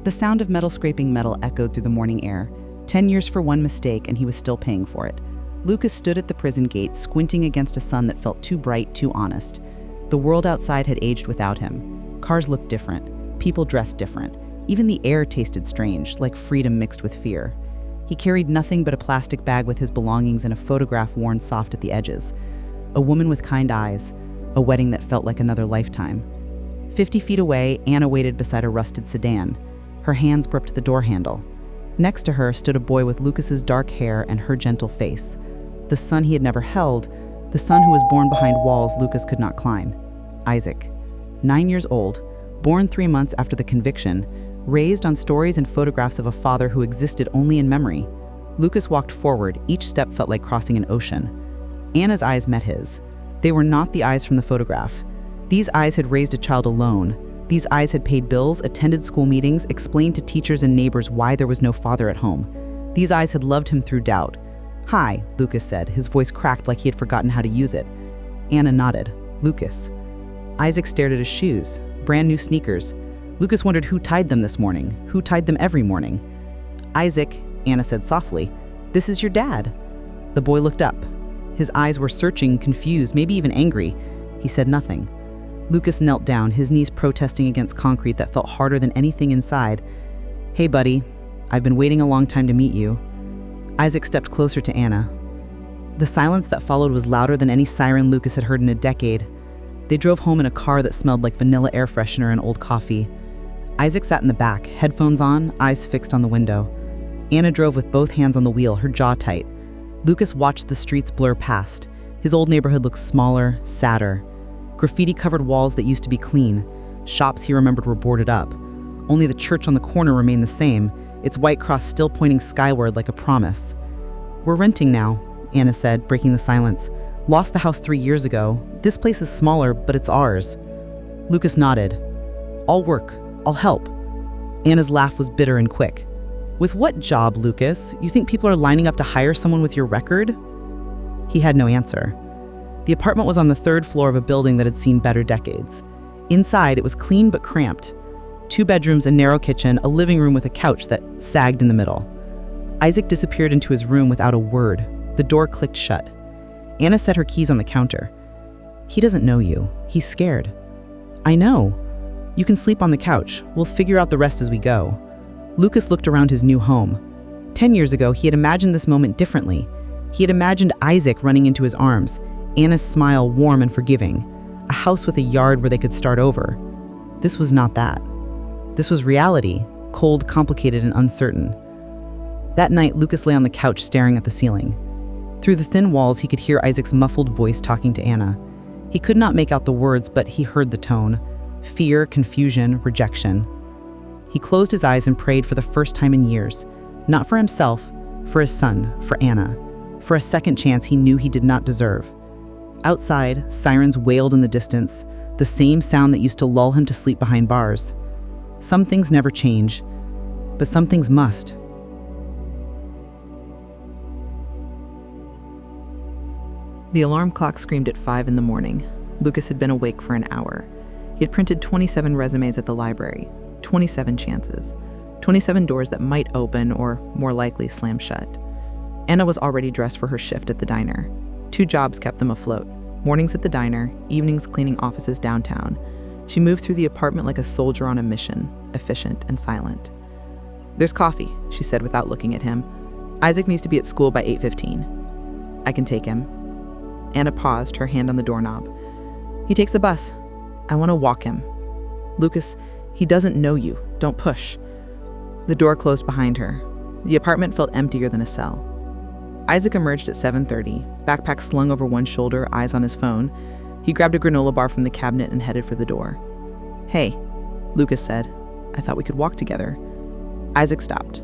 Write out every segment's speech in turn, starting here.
The sound of metal scraping metal echoed through the morning air. 10 years for one mistake, and he was still paying for it. Lucas stood at the prison gate, squinting against a sun that felt too bright, too honest. The world outside had aged without him. Cars looked different. People dressed different. Even the air tasted strange, like freedom mixed with fear. He carried nothing but a plastic bag with his belongings and a photograph worn soft at the edges. A woman with kind eyes. A wedding that felt like another lifetime. 50 feet away, Anna waited beside a rusted sedan. Her hands gripped the door handle. Next to her stood a boy with Lucas's dark hair and her gentle face. The son he had never held, the son who was born behind walls Lucas could not climb. Isaac. 9 years old, born 3 months after the conviction, raised on stories and photographs of a father who existed only in memory. Lucas walked forward, each step felt like crossing an ocean. Anna's eyes met his. They were not the eyes from the photograph. These eyes had raised a child alone. These eyes had paid bills, attended school meetings, explained to teachers and neighbors why there was no father at home. These eyes had loved him through doubt. "Hi," Lucas said, his voice cracked like he had forgotten how to use it. Anna nodded. "Lucas." Isaac stared at his shoes, brand new sneakers. Lucas wondered who tied them this morning, who tied them every morning. "Isaac," Anna said softly, "this is your dad." The boy looked up. His eyes were searching, confused, maybe even angry. He said nothing. Lucas knelt down, his knees protesting against concrete that felt harder than anything inside. "Hey, buddy. I've been waiting a long time to meet you." Isaac stepped closer to Anna. The silence that followed was louder than any siren Lucas had heard in a decade. They drove home in a car that smelled like vanilla air freshener and old coffee. Isaac sat in the back, headphones on, eyes fixed on the window. Anna drove with both hands on the wheel, her jaw tight. Lucas watched the streets blur past. His old neighborhood looked smaller, sadder. Graffiti-covered walls that used to be clean. Shops he remembered were boarded up. Only the church on the corner remained the same, its white cross still pointing skyward like a promise. "We're renting now," Anna said, breaking the silence. "Lost the house 3 years ago. This place is smaller, but it's ours." Lucas nodded. "I'll work. I'll help." Anna's laugh was bitter and quick. "With what job, Lucas? You think people are lining up to hire someone with your record?" He had no answer. The apartment was on the 3rd floor of a building that had seen better decades. Inside, it was clean but cramped. 2 bedrooms, a narrow kitchen, a living room with a couch that sagged in the middle. Isaac disappeared into his room without a word. The door clicked shut. Anna set her keys on the counter. "He doesn't know you. He's scared." "I know. You can sleep on the couch. We'll figure out the rest as we go." Lucas looked around his new home. 10 years ago, he had imagined this moment differently. He had imagined Isaac running into his arms, Anna's smile warm and forgiving, a house with a yard where they could start over. This was not that. This was reality, cold, complicated, and uncertain. That night, Lucas lay on the couch staring at the ceiling. Through the thin walls, he could hear Isaac's muffled voice talking to Anna. He could not make out the words, but he heard the tone. Fear, confusion, rejection. He closed his eyes and prayed for the first time in years. Not for himself, for his son, for Anna. For a second chance he knew he did not deserve. Outside, sirens wailed in the distance, the same sound that used to lull him to sleep behind bars. Some things never change, but some things must. The alarm clock screamed at 5 in the morning. Lucas had been awake for an hour. He had printed 27 resumes at the library, 27 chances, 27 doors that might open or, more likely, slam shut. Anna was already dressed for her shift at the diner. 2 jobs kept them afloat. Mornings at the diner, evenings cleaning offices downtown. She moved through the apartment like a soldier on a mission, efficient and silent. "There's coffee," she said without looking at him. "Isaac needs to be at school by 8:15. "I can take him." Anna paused, her hand on the doorknob. "He takes the bus. I want to walk him." "Lucas, he doesn't know you. Don't push." The door closed behind her. The apartment felt emptier than a cell. Isaac emerged at 7:30, backpack slung over one shoulder, eyes on his phone. He grabbed a granola bar from the cabinet and headed for the door. "Hey," Lucas said. "I thought we could walk together." Isaac stopped.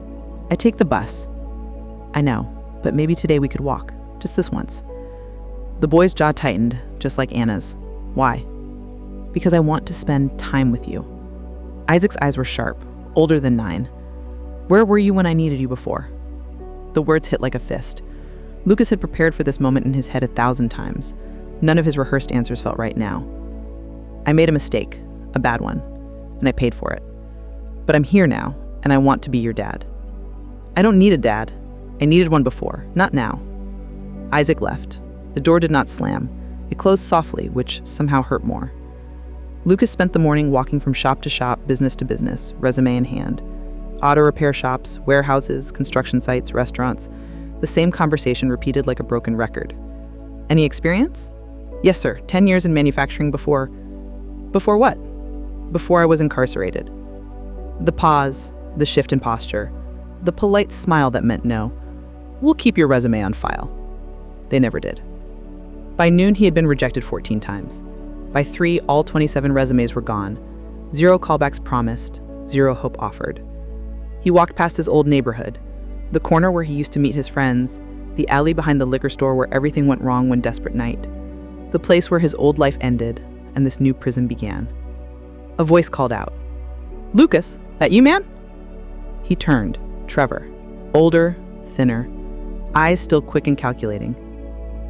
"I take the bus." "I know, but maybe today we could walk. Just this once." The boy's jaw tightened, just like Anna's. "Why?" "Because I want to spend time with you." Isaac's eyes were sharp, older than 9. "Where were you when I needed you before?" The words hit like a fist. Lucas had prepared for this moment in his head 1,000 times. None of his rehearsed answers felt right now. "I made a mistake, a bad one, and I paid for it. But I'm here now, and I want to be your dad. I don't need a dad. I needed one before, not now. Isaac left. The door did not slam. It closed softly, which somehow hurt more. Lucas spent the morning walking from shop to shop, business to business, resume in hand. Auto repair shops, warehouses, construction sites, restaurants. The same conversation repeated like a broken record. Any experience? Yes, sir. 10 years in manufacturing before... Before what? Before I was incarcerated. The pause, the shift in posture, the polite smile that meant no. We'll keep your resume on file. They never did. By noon, he had been rejected 14 times. By 3, all 27 resumes were gone. 0 callbacks promised, 0 hope offered. He walked past his old neighborhood, the corner where he used to meet his friends, the alley behind the liquor store where everything went wrong one desperate night, the place where his old life ended and this new prison began. A voice called out, "Lucas, that you, man?" He turned. Trevor. Older, thinner, eyes still quick and calculating.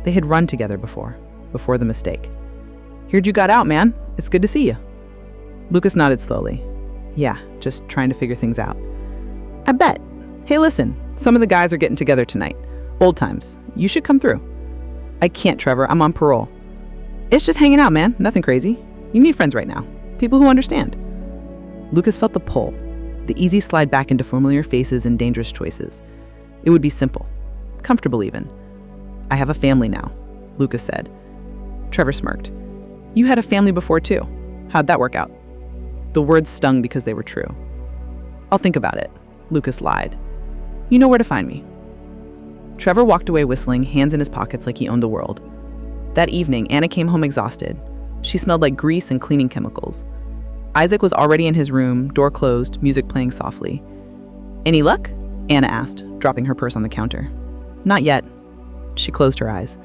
They had run together before the mistake. "Heard you got out, man. It's good to see you." Lucas nodded slowly. "Yeah, just trying to figure things out." "I bet. Hey, listen, some of the guys are getting together tonight. Old times. You should come through." "I can't, Trevor. I'm on parole." "It's just hanging out, man. Nothing crazy. You need friends right now. People who understand." Lucas felt the pull, the easy slide back into familiar faces and dangerous choices. It would be simple, comfortable even. "I have a family now," Lucas said. Trevor smirked. "You had a family before too. How'd that work out?" The words stung because they were true. "I'll think about it," Lucas lied. "You know where to find me." Trevor walked away whistling, hands in his pockets like he owned the world. That evening, Anna came home exhausted. She smelled like grease and cleaning chemicals. Isaac was already in his room, door closed, music playing softly. "Any luck?" Anna asked, dropping her purse on the counter. "Not yet." She closed her eyes.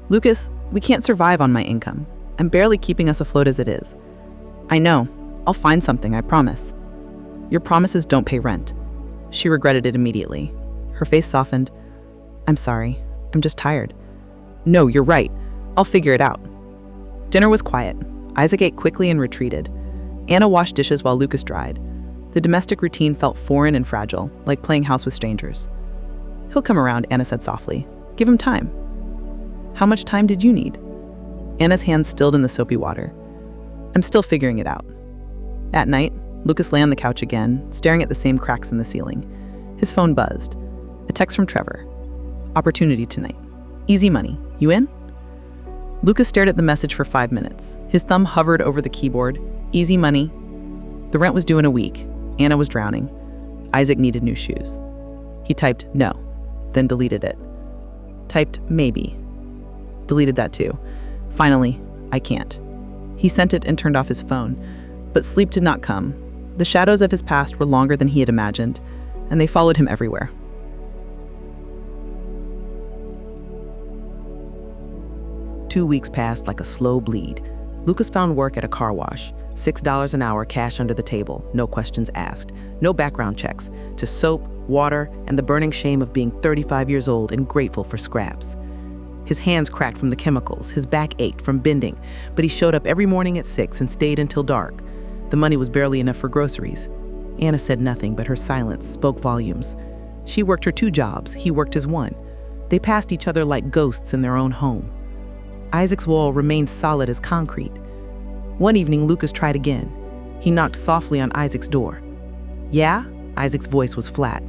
"Lucas, we can't survive on my income. I'm barely keeping us afloat as it is." "I know. I'll find something, I promise." "Your promises don't pay rent." She regretted it immediately. Her face softened. "I'm sorry. I'm just tired." "No, you're right. I'll figure it out." Dinner was quiet. Isaac ate quickly and retreated. Anna washed dishes while Lucas dried. The domestic routine felt foreign and fragile, like playing house with strangers. "He'll come around," Anna said softly. "Give him time." "How much time did you need?" Anna's hands stilled in the soapy water. "I'm still figuring it out." At night, Lucas lay on the couch again, staring at the same cracks in the ceiling. His phone buzzed. A text from Trevor. "Opportunity tonight. Easy money. You in?" Lucas stared at the message for 5 minutes. His thumb hovered over the keyboard. Easy money. The rent was due in a week. Anna was drowning. Isaac needed new shoes. He typed no, then deleted it. Typed maybe. Deleted that too. Finally, "I can't." He sent it and turned off his phone. But sleep did not come. The shadows of his past were longer than he had imagined, and they followed him everywhere. 2 weeks passed like a slow bleed. Lucas found work at a car wash. $6 an hour, cash under the table, no questions asked. No background checks. To soap, water, and the burning shame of being 35 years old and grateful for scraps. His hands cracked from the chemicals, his back ached from bending, but he showed up every morning at 6 and stayed until dark. The money was barely enough for groceries. Anna said nothing, but her silence spoke volumes. She worked her 2 jobs, he worked his 1. They passed each other like ghosts in their own home. Isaac's wall remained solid as concrete. One evening, Lucas tried again. He knocked softly on Isaac's door. "Yeah?" Isaac's voice was flat.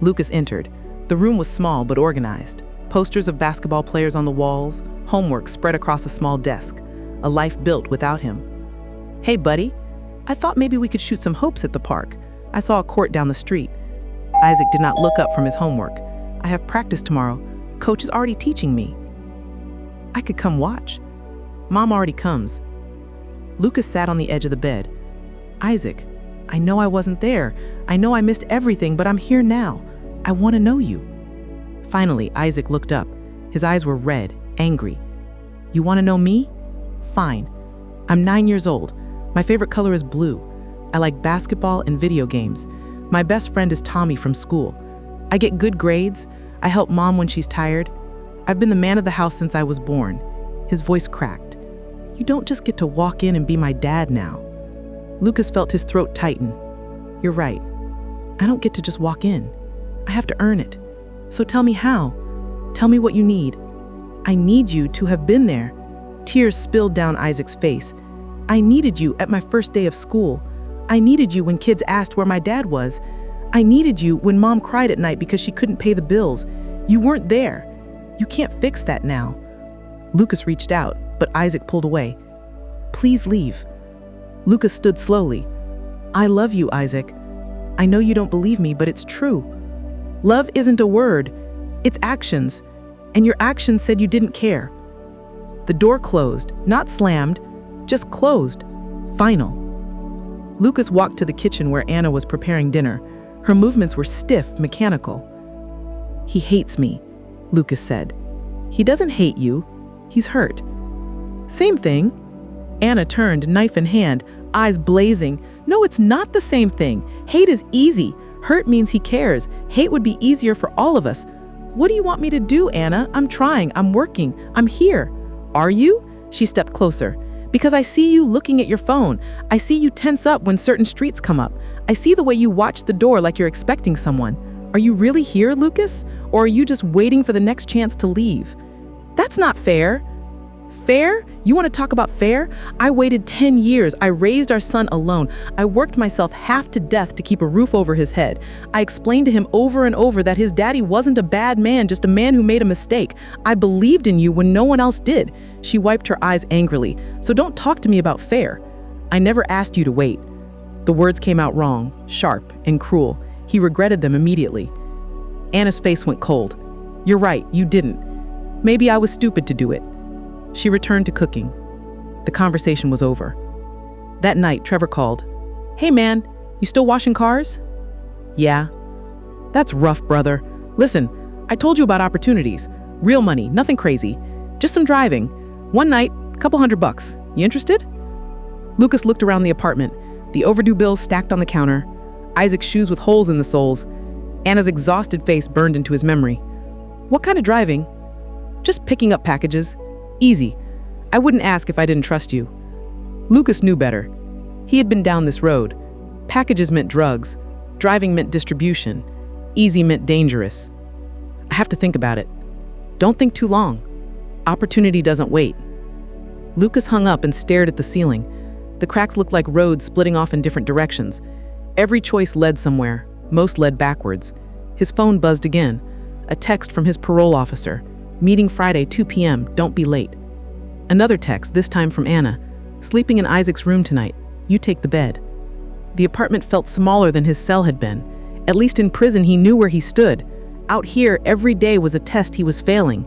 Lucas entered. The room was small but organized. Posters of basketball players on the walls, homework spread across a small desk, a life built without him. "Hey, buddy. I thought maybe we could shoot some hopes at the park. I saw a court down the street." Isaac did not look up from his homework. "I have practice tomorrow. Coach is already teaching me." "I could come watch." "Mom already comes." Lucas sat on the edge of the bed. "Isaac, I know I wasn't there. I know I missed everything, but I'm here now. I want to know you." Finally, Isaac looked up. His eyes were red, angry. "You want to know me? Fine. I'm 9 years old. My favorite color is blue. I like basketball and video games. My best friend is Tommy from school. I get good grades. I help Mom when she's tired. I've been the man of the house since I was born." His voice cracked. "You don't just get to walk in and be my dad now." Lucas felt his throat tighten. "You're right. I don't get to just walk in. I have to earn it. So tell me how. Tell me what you need. I need you to have been there. Tears spilled down Isaac's face. I needed you at my first day of school. I needed you when kids asked where my dad was. I needed you when Mom cried at night because she couldn't pay the bills. You weren't there. You can't fix that now. Lucas reached out, but Isaac pulled away. Please leave. Lucas stood slowly. I love you, Isaac. I know you don't believe me, but it's true. Love isn't a word, it's actions. And your actions said you didn't care. The door closed, not slammed, just closed. Final. Lucas walked to the kitchen where Anna was preparing dinner. Her movements were stiff, mechanical. He hates me, Lucas said. He doesn't hate you. He's hurt. Same thing. Anna turned, knife in hand, eyes blazing. No, it's not the same thing. Hate is easy. Hurt means he cares. Hate would be easier for all of us. What do you want me to do, Anna? I'm trying. I'm working. I'm here. Are you? She stepped closer. Because I see you looking at your phone. I see you tense up when certain streets come up. I see the way you watch the door like you're expecting someone. Are you really here, Lucas? Or are you just waiting for the next chance to leave? That's not fair. Fair? You want to talk about fair? I waited 10 years. I raised our son alone. I worked myself half to death to keep a roof over his head. I explained to him over and over that his daddy wasn't a bad man, just a man who made a mistake. I believed in you when no one else did. She wiped her eyes angrily. So don't talk to me about fair. I never asked you to wait. The words came out wrong, sharp and cruel. He regretted them immediately. Anna's face went cold. You're right, you didn't. Maybe I was stupid to do it. She returned to cooking. The conversation was over. That night, Trevor called. Hey man, you still washing cars? Yeah. That's rough, brother. Listen, I told you about opportunities. Real money, nothing crazy. Just some driving. One night, $200. You interested? Lucas looked around the apartment. The overdue bills stacked on the counter. Isaac's shoes with holes in the soles. Anna's exhausted face burned into his memory. What kind of driving? Just picking up packages. Easy. I wouldn't ask if I didn't trust you. Lucas knew better. He had been down this road. Packages meant drugs. Driving meant distribution. Easy meant dangerous. I have to think about it. Don't think too long. Opportunity doesn't wait. Lucas hung up and stared at the ceiling. The cracks looked like roads splitting off in different directions. Every choice led somewhere. Most led backwards. His phone buzzed again. A text from his parole officer. Meeting Friday, 2 p.m., don't be late. Another text, this time from Anna. Sleeping in Isaac's room tonight. You take the bed. The apartment felt smaller than his cell had been. At least in prison, he knew where he stood. Out here, every day was a test he was failing.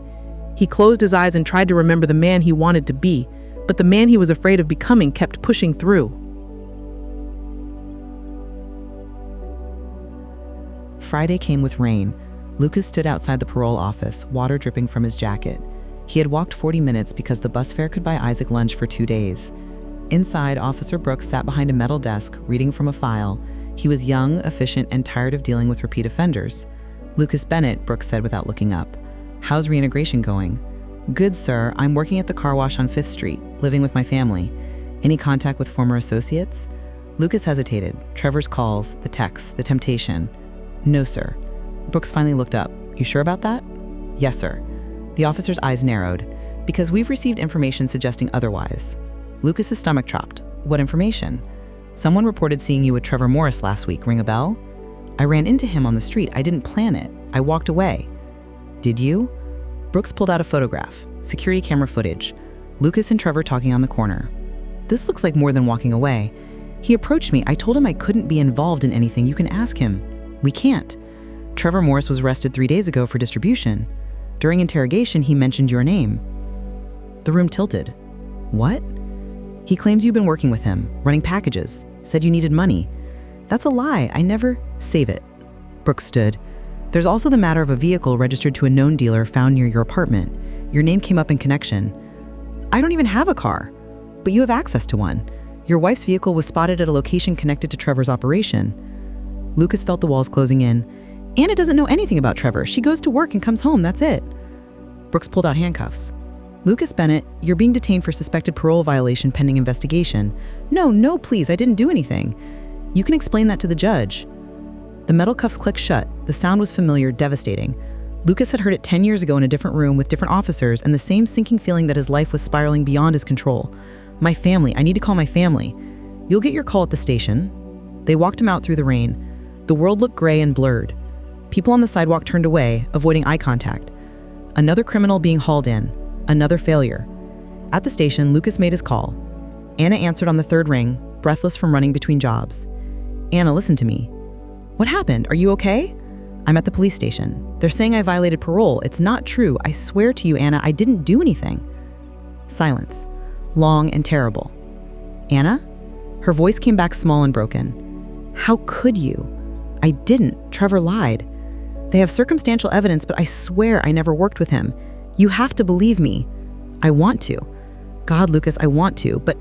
He closed his eyes and tried to remember the man he wanted to be, but the man he was afraid of becoming kept pushing through. Friday came with rain. Lucas stood outside the parole office, water dripping from his jacket. He had walked 40 minutes because the bus fare could buy Isaac lunch for 2 days. Inside, Officer Brooks sat behind a metal desk, reading from a file. He was young, efficient, and tired of dealing with repeat offenders. Lucas Bennett, Brooks said without looking up. How's reintegration going? Good, sir. I'm working at the car wash on 5th Street, living with my family. Any contact with former associates? Lucas hesitated. Trevor's calls, the texts, the temptation. No, sir. Brooks finally looked up. You sure about that? Yes, sir. The officer's eyes narrowed. Because we've received information suggesting otherwise. Lucas's stomach dropped. What information? Someone reported seeing you with Trevor Morris last week. Ring a bell? I ran into him on the street. I didn't plan it. I walked away. Did you? Brooks pulled out a photograph. Security camera footage. Lucas and Trevor talking on the corner. This looks like more than walking away. He approached me. I told him I couldn't be involved in anything. You can ask him. We can't. Trevor Morris was arrested 3 days ago for distribution. During interrogation, he mentioned your name. The room tilted. What? He claims you've been working with him, running packages, said you needed money. That's a lie. I never... Save it. Brooks stood. There's also the matter of a vehicle registered to a known dealer found near your apartment. Your name came up in connection. I don't even have a car, but you have access to one. Your wife's vehicle was spotted at a location connected to Trevor's operation. Lucas felt the walls closing in. Anna doesn't know anything about Trevor. She goes to work and comes home, that's it. Brooks pulled out handcuffs. Lucas Bennett, you're being detained for suspected parole violation pending investigation. No, please, I didn't do anything. You can explain that to the judge. The metal cuffs clicked shut. The sound was familiar, devastating. Lucas had heard it 10 years ago in a different room with different officers, and the same sinking feeling that his life was spiraling beyond his control. My family. I need to call my family. You'll get your call at the station. They walked him out through the rain. The world looked gray and blurred. People on the sidewalk turned away, avoiding eye contact. Another criminal being hauled in. Another failure. At the station, Lucas made his call. Anna answered on the third ring, breathless from running between jobs. Anna, listen to me. What happened? Are you okay? I'm at the police station. They're saying I violated parole. It's not true. I swear to you, Anna, I didn't do anything. Silence. Long and terrible. Anna? Her voice came back small and broken. How could you? I didn't. Trevor lied. They have circumstantial evidence, but I swear I never worked with him. You have to believe me. I want to. God, Lucas, I want to, but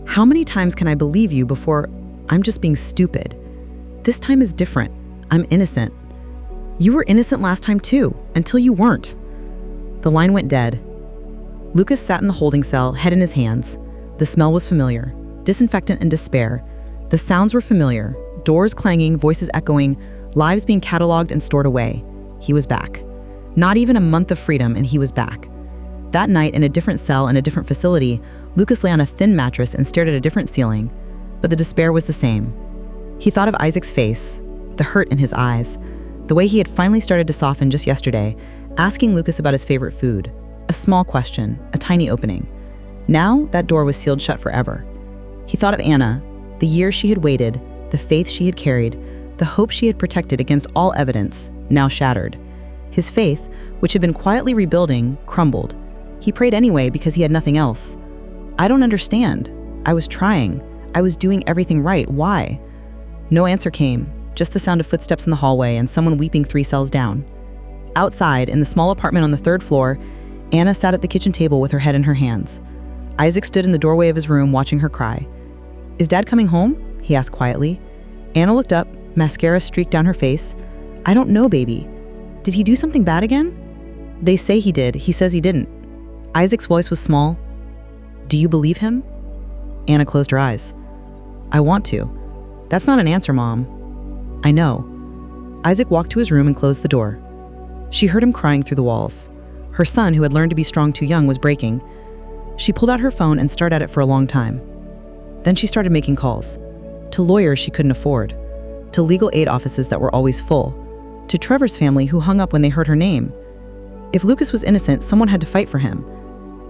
how many times can I believe you before I'm just being stupid? This time is different. I'm innocent. You were innocent last time too, until you weren't. The line went dead. Lucas sat in the holding cell, head in his hands. The smell was familiar. Disinfectant and despair. The sounds were familiar. Doors clanging, voices echoing, lives being cataloged and stored away. He was back. Not even a month of freedom, and he was back. That night, in a different cell in a different facility, Lucas lay on a thin mattress and stared at a different ceiling, but the despair was the same. He thought of Isaac's face, the hurt in his eyes, the way he had finally started to soften just yesterday, asking Lucas about his favorite food. A small question, a tiny opening. Now, that door was sealed shut forever. He thought of Anna, the years she had waited, the faith she had carried, the hope she had protected against all evidence, now shattered. His faith, which had been quietly rebuilding, crumbled. He prayed anyway because he had nothing else. I don't understand. I was trying. I was doing everything right. Why? No answer came, just the sound of footsteps in the hallway and someone weeping 3 cells down. Outside, in the small apartment on the 3rd floor, Anna sat at the kitchen table with her head in her hands. Isaac stood in the doorway of his room watching her cry. Is Dad coming home? He asked quietly. Anna looked up, mascara streaked down her face. I don't know, baby. Did he do something bad again? They say he did. He says he didn't. Isaac's voice was small. Do you believe him? Anna closed her eyes. I want to. That's not an answer, Mom. I know. Isaac walked to his room and closed the door. She heard him crying through the walls. Her son, who had learned to be strong too young, was breaking. She pulled out her phone and stared at it for a long time. Then she started making calls. To lawyers she couldn't afford. To legal aid offices that were always full. To Trevor's family, who hung up when they heard her name. If Lucas was innocent, someone had to fight for him.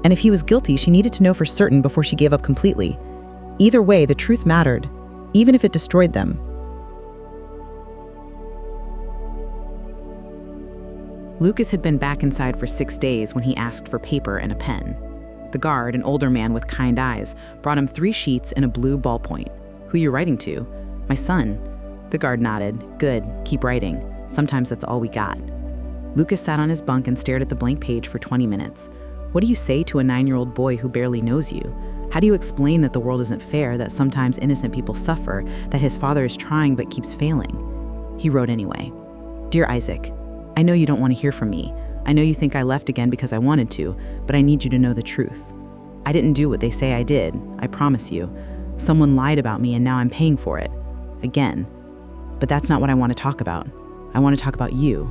And if he was guilty, she needed to know for certain before she gave up completely. Either way, the truth mattered, even if it destroyed them. Lucas had been back inside for 6 days when he asked for paper and a pen. The guard, an older man with kind eyes, brought him 3 sheets and a blue ballpoint. Who you writing to? My son. The guard nodded. Good, keep writing. Sometimes that's all we got. Lucas sat on his bunk and stared at the blank page for 20 minutes. What do you say to a 9-year-old boy who barely knows you? How do you explain that the world isn't fair, that sometimes innocent people suffer, that his father is trying but keeps failing? He wrote anyway. Dear Isaac, I know you don't want to hear from me. I know you think I left again because I wanted to, but I need you to know the truth. I didn't do what they say I did, I promise you. Someone lied about me and now I'm paying for it. Again. But that's not what I want to talk about. I want to talk about you.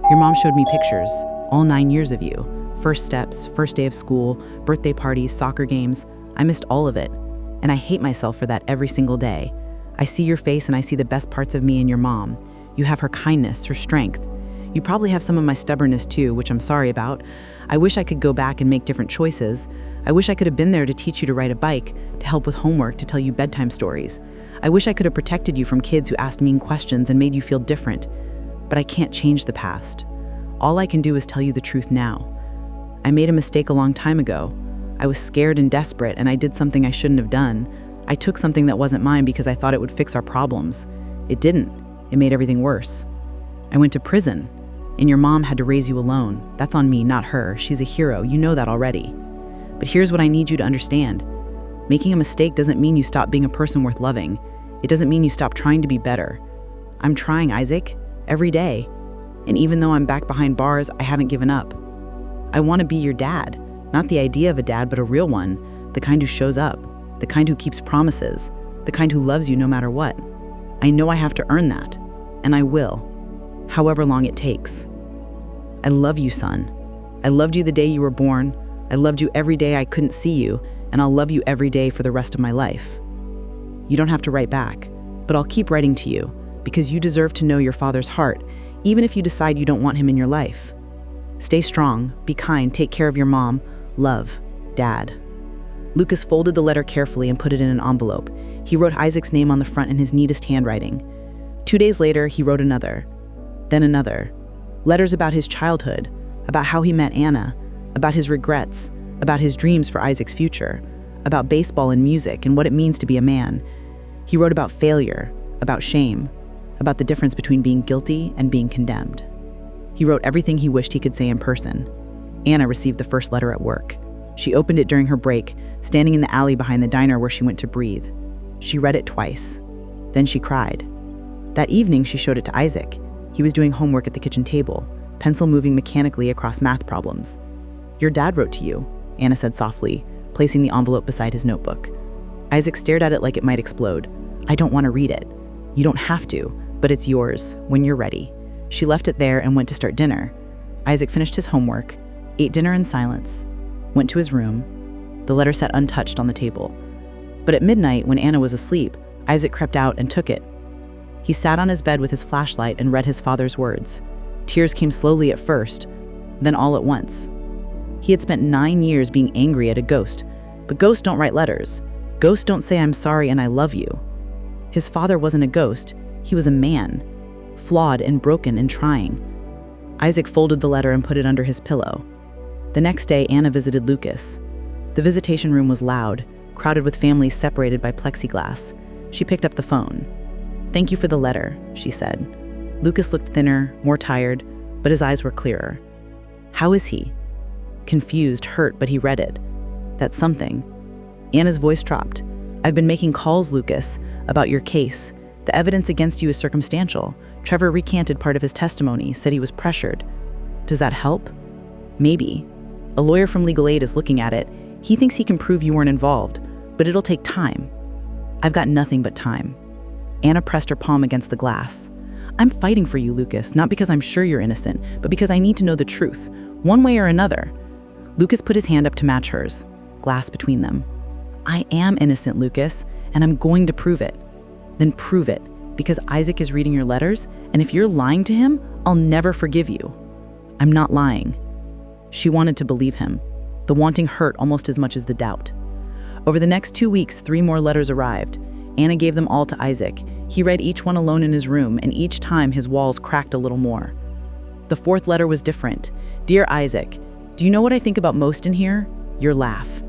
Your mom showed me pictures, all 9 years of you. First steps, first day of school, birthday parties, soccer games. I missed all of it. And I hate myself for that every single day. I see your face and I see the best parts of me in your mom. You have her kindness, her strength. You probably have some of my stubbornness too, which I'm sorry about. I wish I could go back and make different choices. I wish I could have been there to teach you to ride a bike, to help with homework, to tell you bedtime stories. I wish I could have protected you from kids who asked mean questions and made you feel different. But I can't change the past. All I can do is tell you the truth now. I made a mistake a long time ago. I was scared and desperate, and I did something I shouldn't have done. I took something that wasn't mine because I thought it would fix our problems. It didn't. It made everything worse. I went to prison, and your mom had to raise you alone. That's on me, not her. She's a hero. You know that already. But here's what I need you to understand. Making a mistake doesn't mean you stop being a person worth loving. It doesn't mean you stop trying to be better. I'm trying, Isaac, every day. And even though I'm back behind bars, I haven't given up. I want to be your dad. Not the idea of a dad, but a real one. The kind who shows up. The kind who keeps promises. The kind who loves you no matter what. I know I have to earn that. and I will, however long it takes. I love you, son. I loved you the day you were born. I loved you every day I couldn't see you, and I'll love you every day for the rest of my life. You don't have to write back, but I'll keep writing to you because you deserve to know your father's heart, even if you decide you don't want him in your life. Stay strong, be kind, take care of your mom. Love, Dad. Lucas folded the letter carefully and put it in an envelope. He wrote Isaac's name on the front in his neatest handwriting. 2 days later, he wrote another, then another. Letters about his childhood, about how he met Anna, about his regrets, about his dreams for Isaac's future, about baseball and music and what it means to be a man. He wrote about failure, about shame, about the difference between being guilty and being condemned. He wrote everything he wished he could say in person. Anna received the first letter at work. She opened it during her break, standing in the alley behind the diner where she went to breathe. She read it twice. Then she cried. That evening, she showed it to Isaac. He was doing homework at the kitchen table, pencil moving mechanically across math problems. Your dad wrote to you, Anna said softly, placing the envelope beside his notebook. Isaac stared at it like it might explode. I don't want to read it. You don't have to, but it's yours when you're ready. She left it there and went to start dinner. Isaac finished his homework, ate dinner in silence, went to his room. The letter sat untouched on the table. But at midnight, when Anna was asleep, Isaac crept out and took it. He sat on his bed with his flashlight and read his father's words. Tears came slowly at first, then all at once. He had spent 9 years being angry at a ghost, but ghosts don't write letters. Ghosts don't say I'm sorry and I love you. His father wasn't a ghost, he was a man, flawed and broken and trying. Isaac folded the letter and put it under his pillow. The next day, Anna visited Lucas. The visitation room was loud, crowded with families separated by plexiglass. She picked up the phone. Thank you for the letter, she said. Lucas looked thinner, more tired, but his eyes were clearer. How is he? Confused, hurt, but he read it. That's something. Anna's voice dropped. I've been making calls, Lucas, about your case. The evidence against you is circumstantial. Trevor recanted part of his testimony, said he was pressured. Does that help? Maybe. A lawyer from Legal Aid is looking at it. He thinks he can prove you weren't involved, but it'll take time. I've got nothing but time. Anna pressed her palm against the glass. I'm fighting for you, Lucas, not because I'm sure you're innocent, but because I need to know the truth, one way or another. Lucas put his hand up to match hers, glass between them. I am innocent, Lucas, and I'm going to prove it. Then prove it, because Isaac is reading your letters, and if you're lying to him, I'll never forgive you. I'm not lying. She wanted to believe him. The wanting hurt almost as much as the doubt. Over the next 2 weeks, 3 more letters arrived. Anna gave them all to Isaac. He read each one alone in his room, and each time his walls cracked a little more. The 4th letter was different. Dear Isaac, do you know what I think about most in here? Your laugh.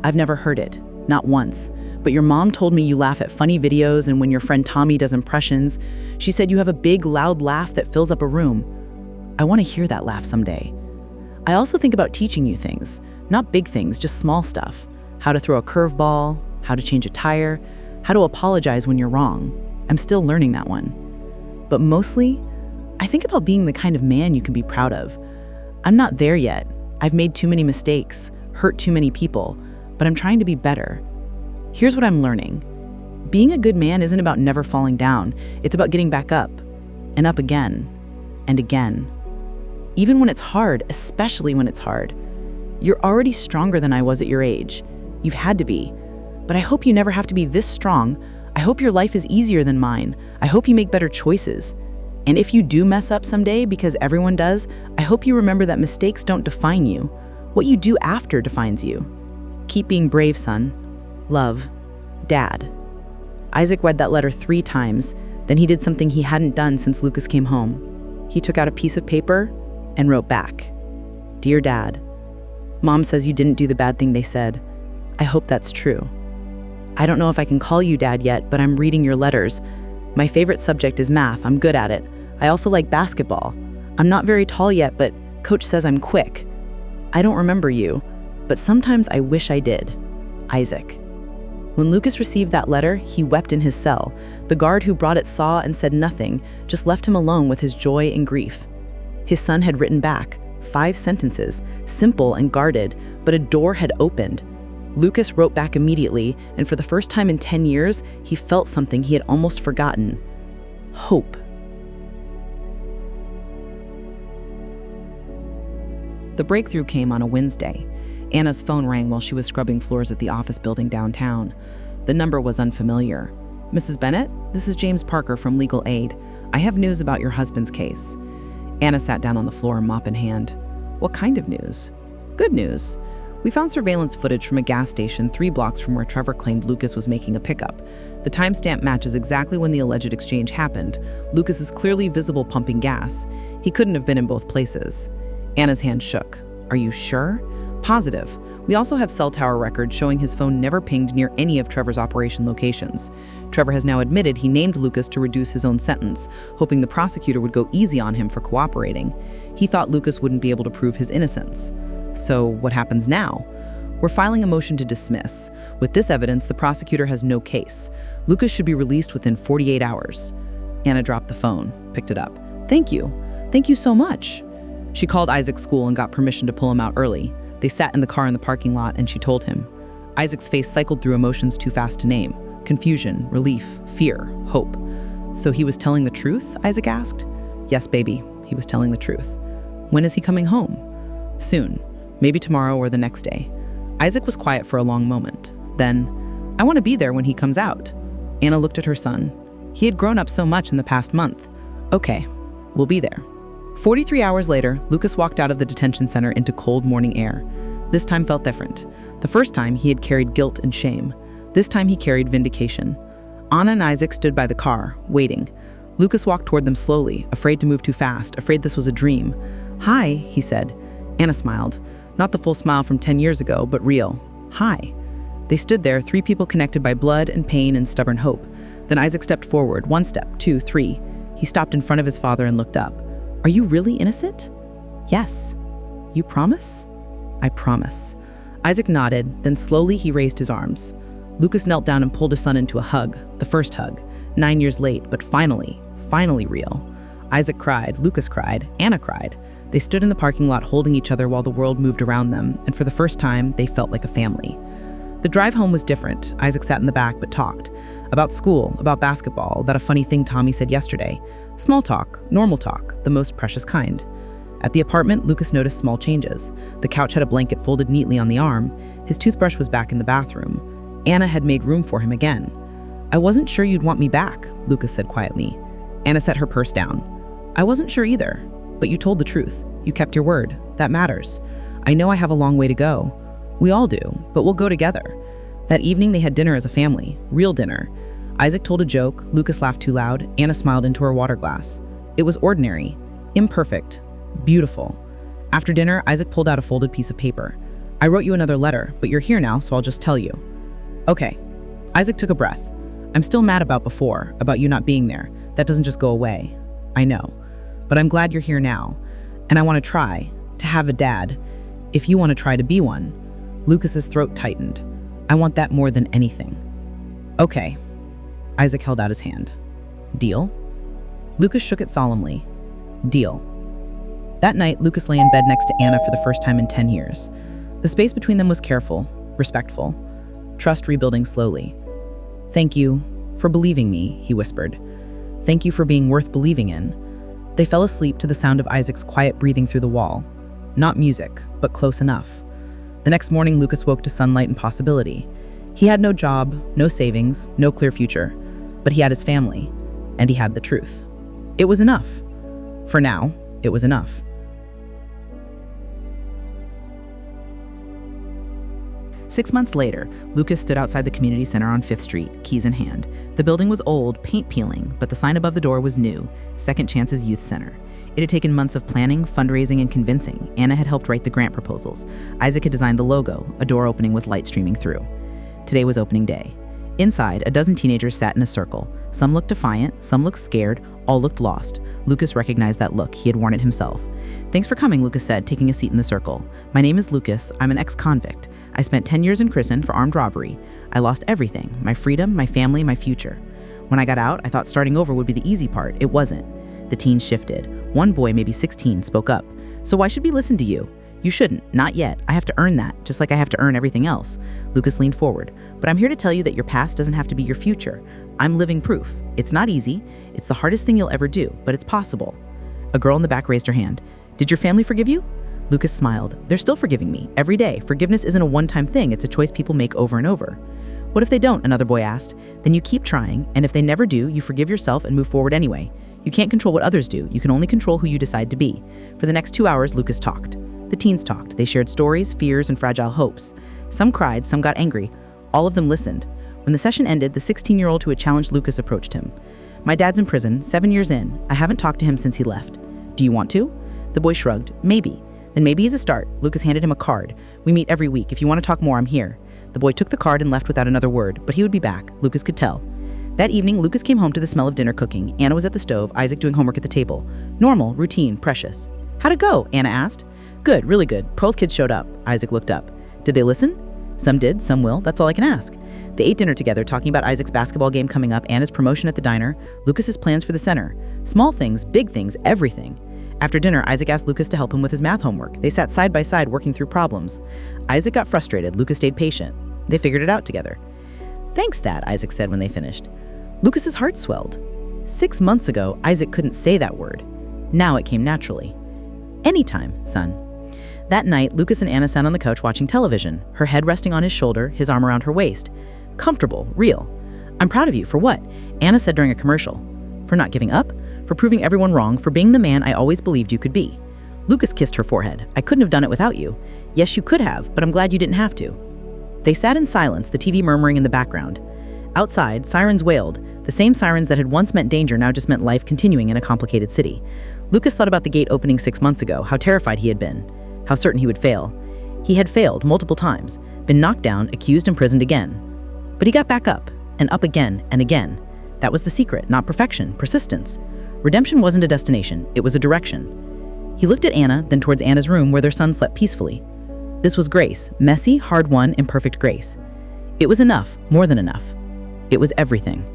I've never heard it, not once. But your mom told me you laugh at funny videos and when your friend Tommy does impressions. She said you have a big, loud laugh that fills up a room. I want to hear that laugh someday. I also think about teaching you things. Not big things, just small stuff. How to throw a curveball, how to change a tire, how to apologize when you're wrong. I'm still learning that one. But mostly, I think about being the kind of man you can be proud of. I'm not there yet. I've made too many mistakes, hurt too many people, but I'm trying to be better. Here's what I'm learning. Being a good man isn't about never falling down. It's about getting back up, and up again, and again. Even when it's hard, especially when it's hard. You're already stronger than I was at your age. You've had to be. But I hope you never have to be this strong. I hope your life is easier than mine. I hope you make better choices. And if you do mess up someday, because everyone does, I hope you remember that mistakes don't define you. What you do after defines you. Keep being brave, son. Love, Dad. Isaac read that letter 3 times. Then he did something he hadn't done since Lucas came home. He took out a piece of paper and wrote back. Dear Dad, Mom says you didn't do the bad thing they said. I hope that's true. I don't know if I can call you Dad yet, but I'm reading your letters. My favorite subject is math. I'm good at it. I also like basketball. I'm not very tall yet, but Coach says I'm quick. I don't remember you, but sometimes I wish I did. Isaac. When Lucas received that letter, he wept in his cell. The guard who brought it saw and said nothing, just left him alone with his joy and grief. His son had written back, 5 sentences, simple and guarded, but a door had opened. Lucas wrote back immediately, and for the first time in 10 years, he felt something he had almost forgotten. Hope. The breakthrough came on a Wednesday. Anna's phone rang while she was scrubbing floors at the office building downtown. The number was unfamiliar. "Mrs. Bennett, this is James Parker from Legal Aid. I have news about your husband's case." Anna sat down on the floor, mop in hand. "What kind of news?" "Good news. We found surveillance footage from a gas station 3 blocks from where Trevor claimed Lucas was making a pickup. The timestamp matches exactly when the alleged exchange happened. Lucas is clearly visible pumping gas. He couldn't have been in both places." Anna's hand shook. "Are you sure?" "Positive. We also have cell tower records showing his phone never pinged near any of Trevor's operation locations. Trevor has now admitted he named Lucas to reduce his own sentence, hoping the prosecutor would go easy on him for cooperating. He thought Lucas wouldn't be able to prove his innocence. So what happens now? We're filing a motion to dismiss. With this evidence, the prosecutor has no case. Lucas should be released within 48 hours. Anna dropped the phone, picked it up. "Thank you. Thank you so much." She called Isaac's school and got permission to pull him out early. They sat in the car in the parking lot and she told him. Isaac's face cycled through emotions too fast to name. Confusion, relief, fear, hope. "So he was telling the truth?" Isaac asked. "Yes, baby, he was telling the truth." "When is he coming home?" "Soon. Maybe tomorrow or the next day." Isaac was quiet for a long moment. Then, "I want to be there when he comes out." Anna looked at her son. He had grown up so much in the past month. "Okay, we'll be there." 43 hours later, Lucas walked out of the detention center into cold morning air. This time felt different. The first time, he had carried guilt and shame. This time, he carried vindication. Anna and Isaac stood by the car, waiting. Lucas walked toward them slowly, afraid to move too fast, afraid this was a dream. "Hi," he said. Anna smiled. Not the full smile from 10 years ago, but real. "Hi." They stood there, 3 people connected by blood and pain and stubborn hope. Then Isaac stepped forward, 1 step, 2, 3. He stopped in front of his father and looked up. "Are you really innocent?" "Yes." "You promise?" "I promise." Isaac nodded, then slowly he raised his arms. Lucas knelt down and pulled his son into a hug, the first hug. 9 years late, but finally real. Isaac cried, Lucas cried, Anna cried. They stood in the parking lot holding each other while the world moved around them, and for the first time, they felt like a family. The drive home was different. Isaac sat in the back but talked. About school, about basketball, that a funny thing Tommy said yesterday. Small talk, normal talk, the most precious kind. At the apartment, Lucas noticed small changes. The couch had a blanket folded neatly on the arm. His toothbrush was back in the bathroom. Anna had made room for him again. "I wasn't sure you'd want me back," Lucas said quietly. Anna set her purse down. "I wasn't sure either, but you told the truth. You kept your word. That matters. I know I have a long way to go. We all do, but we'll go together." That evening, they had dinner as a family, real dinner. Isaac told a joke, Lucas laughed too loud, Anna smiled into her water glass. It was ordinary, imperfect, beautiful. After dinner, Isaac pulled out a folded piece of paper. "I wrote you another letter, but you're here now, so I'll just tell you." "Okay." Isaac took a breath. "I'm still mad about before, about you not being there. That doesn't just go away. I know. But I'm glad you're here now. And I want to try to have a dad, if you want to try to be one." Lucas's throat tightened. "I want that more than anything." "Okay." Isaac held out his hand. "Deal?" Lucas shook it solemnly. "Deal." That night, Lucas lay in bed next to Anna for the first time in 10 years. The space between them was careful, respectful, trust rebuilding slowly. "Thank you for believing me," he whispered. "Thank you for being worth believing in." They fell asleep to the sound of Isaac's quiet breathing through the wall. Not music, but close enough. The next morning, Lucas woke to sunlight and possibility. He had no job, no savings, no clear future, but he had his family, and he had the truth. It was enough. For now, it was enough. Six months later, Lucas stood outside the community center on 5th Street, keys in hand. The building was old, paint peeling, but the sign above the door was new, Second Chances Youth Center. It had taken months of planning, fundraising, and convincing. Anna had helped write the grant proposals. Isaac had designed the logo, a door opening with light streaming through. Today was opening day. Inside, a dozen teenagers sat in a circle. Some looked defiant, some looked scared, all looked lost. Lucas recognized that look. He had worn it himself. "Thanks for coming," Lucas said, taking a seat in the circle. "My name is Lucas. I'm an ex-convict. I spent 10 years in prison for armed robbery. I lost everything, my freedom, my family, my future. When I got out, I thought starting over would be the easy part. It wasn't." The teens shifted. One boy, maybe 16, spoke up. "So why should we listen to you?" "You shouldn't. Not yet. I have to earn that, just like I have to earn everything else." Lucas leaned forward. "But I'm here to tell you that your past doesn't have to be your future. I'm living proof. It's not easy. It's the hardest thing you'll ever do, but it's possible." A girl in the back raised her hand. "Did your family forgive you?" Lucas smiled. They're still forgiving me, every day. Forgiveness isn't a one-time thing, it's a choice people make over and over. What if they don't? Another boy asked. Then you keep trying, and if they never do, you forgive yourself and move forward anyway. You can't control what others do, you can only control who you decide to be. For the next 2 hours, Lucas talked. The teens talked. They shared stories, fears, and fragile hopes. Some cried, some got angry. All of them listened. When the session ended, the 16-year-old who had challenged Lucas approached him. My dad's in prison, 7 years in. I haven't talked to him since he left. Do you want to? The boy shrugged. Maybe. Then maybe he's a start. Lucas handed him a card. We meet every week. If you want to talk more, I'm here. The boy took the card and left without another word, but he would be back. Lucas could tell. That evening, Lucas came home to the smell of dinner cooking. Anna was at the stove, Isaac doing homework at the table. Normal, routine, precious. How'd it go? Anna asked. Good, really good. Pearl's kids showed up. Isaac looked up. Did they listen? Some did, some will. That's all I can ask. They ate dinner together, talking about Isaac's basketball game coming up, Anna's promotion at the diner, Lucas's plans for the center. Small things, big things, everything. After dinner, Isaac asked Lucas to help him with his math homework. They sat side by side working through problems. Isaac got frustrated. Lucas stayed patient. They figured it out together. Thanks, Dad, Isaac said when they finished. Lucas's heart swelled. 6 months ago, Isaac couldn't say that word. Now it came naturally. Anytime, son. That night, Lucas and Anna sat on the couch watching television, her head resting on his shoulder, his arm around her waist. Comfortable, real. I'm proud of you, for what? Anna said during a commercial. For not giving up? For proving everyone wrong, for being the man I always believed you could be. Lucas kissed her forehead. I couldn't have done it without you. Yes, you could have, but I'm glad you didn't have to. They sat in silence, the TV murmuring in the background. Outside, sirens wailed. The same sirens that had once meant danger now just meant life continuing in a complicated city. Lucas thought about the gate opening 6 months ago, how terrified he had been, how certain he would fail. He had failed multiple times, been knocked down, accused, imprisoned again. But he got back up, and up again and again. That was the secret, not perfection, persistence. Redemption wasn't a destination, it was a direction. He looked at Anna, then towards Anna's room where their son slept peacefully. This was grace, messy, hard-won, imperfect grace. It was enough, more than enough. It was everything.